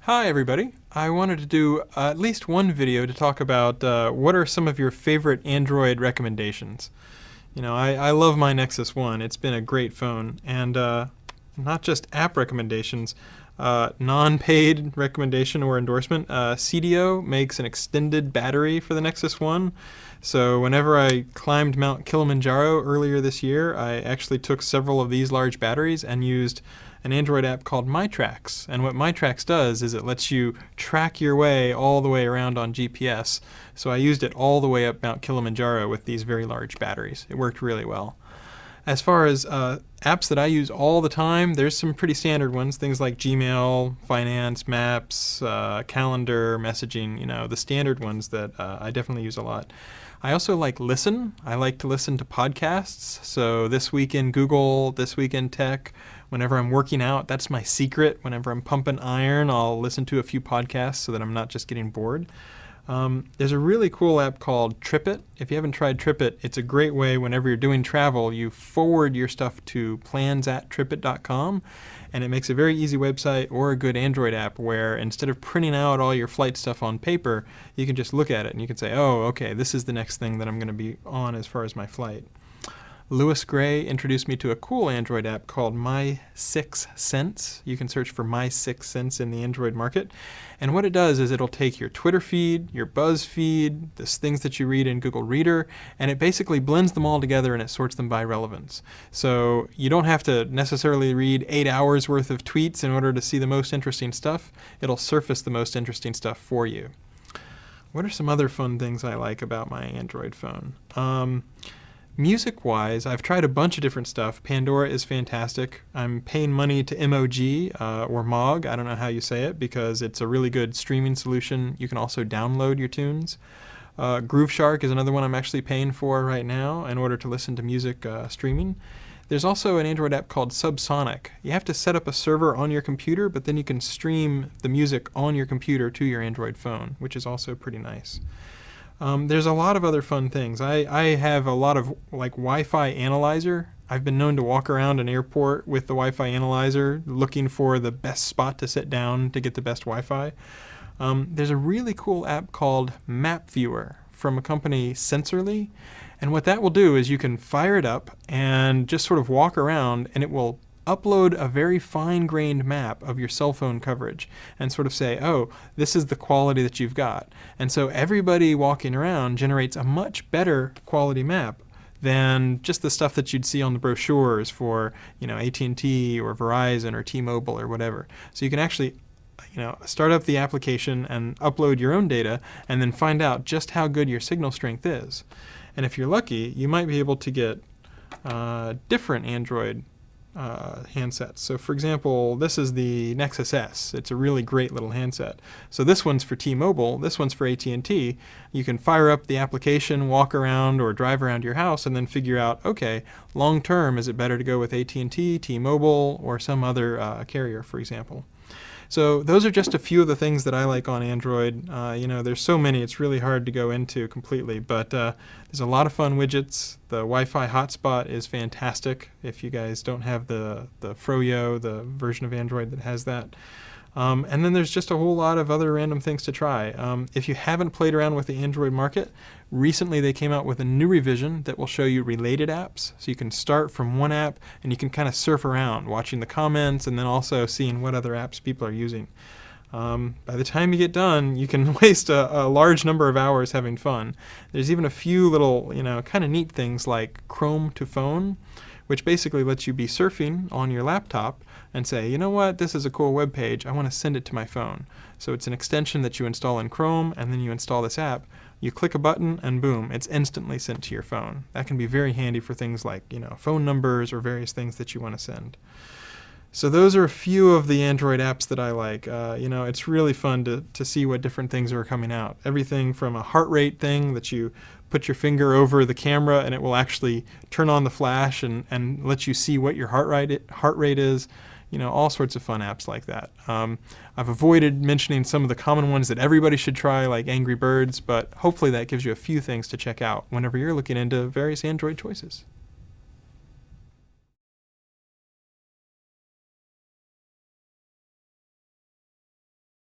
Hi everybody. I wanted to do at least one video to talk about what are some of your favorite Android recommendations. I love my Nexus 1. It's been a great phone. And not just app recommendations, non-paid recommendation or endorsement. CDO makes an extended battery for the Nexus 1. So whenever I climbed Mount Kilimanjaro earlier this year, I actually took several of these large batteries and used an Android app called MyTrax. And what MyTrax does is it lets you track your way all the way around on GPS. So I used it all the way up Mount Kilimanjaro with these very large batteries. It worked really well. As far as apps that I use all the time, there's some pretty standard ones, things like Gmail, Finance, Maps, Calendar, Messaging, the standard ones that I definitely use a lot. I also like Listen. I like to listen to podcasts. So This Week in Google, This Week in Tech. Whenever I'm working out, that's my secret. Whenever I'm pumping iron, I'll listen to a few podcasts so that I'm not just getting bored. There's a really cool app called TripIt. If you haven't tried TripIt, it's a great way whenever you're doing travel, you forward your stuff to plans@tripit.com, and it makes a very easy website or a good Android app where instead of printing out all your flight stuff on paper, you can just look at it and you can say, oh, okay, this is the next thing that I'm going to be on as far as my flight. Louis Gray introduced me to a cool Android app called My 6 Cents. You can search for My 6 Cents in the Android market. And what it does is it'll take your Twitter feed, your Buzz feed, the things that you read in Google Reader, and it basically blends them all together and it sorts them by relevance. So you don't have to necessarily read 8 hours worth of tweets in order to see the most interesting stuff. It'll surface the most interesting stuff for you. What are some other fun things I like about my Android phone? Music-wise, I've tried a bunch of different stuff. Pandora is fantastic. I'm paying money to MOG or MOG, I don't know how you say it, because it's a really good streaming solution. You can also download your tunes. Grooveshark is another one I'm actually paying for right now in order to listen to music streaming. There's also an Android app called Subsonic. You have to set up a server on your computer, but then you can stream the music on your computer to your Android phone, which is also pretty nice. There's a lot of other fun things. I have a lot of Wi-Fi analyzer. I've been known to walk around an airport with the Wi-Fi analyzer looking for the best spot to sit down to get the best Wi-Fi. There's a really cool app called Map Viewer from a company Sensorly. And what that will do is you can fire it up and just sort of walk around and it will upload a very fine-grained map of your cell phone coverage and sort of say, oh, this is the quality that you've got. And so everybody walking around generates a much better quality map than just the stuff that you'd see on the brochures for, AT&T or Verizon or T-Mobile or whatever. So you can actually start up the application and upload your own data and then find out just how good your signal strength is. And if you're lucky, you might be able to get different Android handsets. So for example, this is the Nexus S. It's a really great little handset. So this one's for T-Mobile, this one's for AT&T. You can fire up the application, walk around or drive around your house and then figure out, okay, long term, is it better to go with AT&T, T-Mobile, or some other carrier, for example. So those are just a few of the things that I like on Android. There's so many, it's really hard to go into completely, but there's a lot of fun widgets. The Wi-Fi hotspot is fantastic if you guys don't have the Froyo, the version of Android that has that. And then there's just a whole lot of other random things to try. If you haven't played around with the Android market, recently they came out with a new revision that will show you related apps. So you can start from one app and you can kind of surf around, watching the comments and then also seeing what other apps people are using. By the time you get done, you can waste a large number of hours having fun. There's even a few little, kind of neat things like Chrome to Phone, which basically lets you be surfing on your laptop and say, you know what, this is a cool web page, I want to send it to my phone. So it's an extension that you install in Chrome, and then you install this app. You click a button, and boom, it's instantly sent to your phone. That can be very handy for things like, phone numbers or various things that you want to send. So those are a few of the Android apps that I like. It's really fun to see what different things are coming out. Everything from a heart rate thing that you put your finger over the camera and it will actually turn on the flash and let you see what your heart rate is. All sorts of fun apps like that. I've avoided mentioning some of the common ones that everybody should try, like Angry Birds, but hopefully that gives you a few things to check out whenever you're looking into various Android choices.